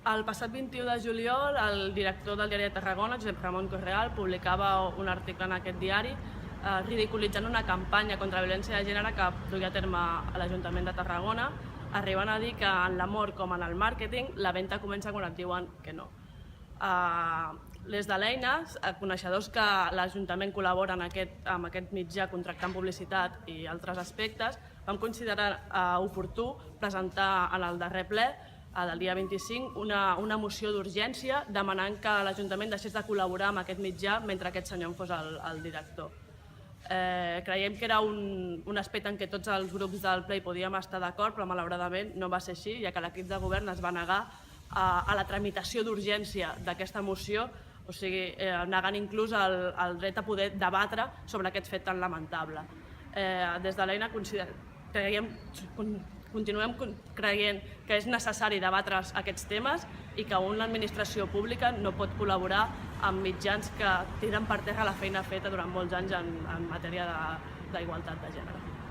El passat 21 de juliol, el director del Diari de Tarragona, Josep Ramon Correal, publicava un article en aquest diari ridiculitzant una campanya contra la violència de gènere que duia a terme a l'Ajuntament de Tarragona, arribant a dir que en l'amor com en el màrqueting la venda comença quan et diuen que no. Les de l'Eina, coneixedors que l'Ajuntament col·labora amb aquest mitjà contractant publicitat i altres aspectes, vam considerar oportú presentar en el darrer ple del dia 25 una moció d'urgència demanant que l'Ajuntament deixés de col·laborar amb aquest mitjà mentre aquest senyor en fos el director. Creiem que era un aspecte en què tots els grups del ple hi podíem estar d'acord, però malauradament no va ser així, ja que l'equip de govern es va negar a la tramitació d'urgència d'aquesta moció, o sigui, negant inclús el dret a poder debatre sobre aquest fet tan lamentable. Des de l'Eina continuem creient que és necessari debatre aquests temes i que una administració pública no pot col·laborar amb mitjans que tiren per terra la feina feta durant molts anys en matèria d'igualtat de gènere.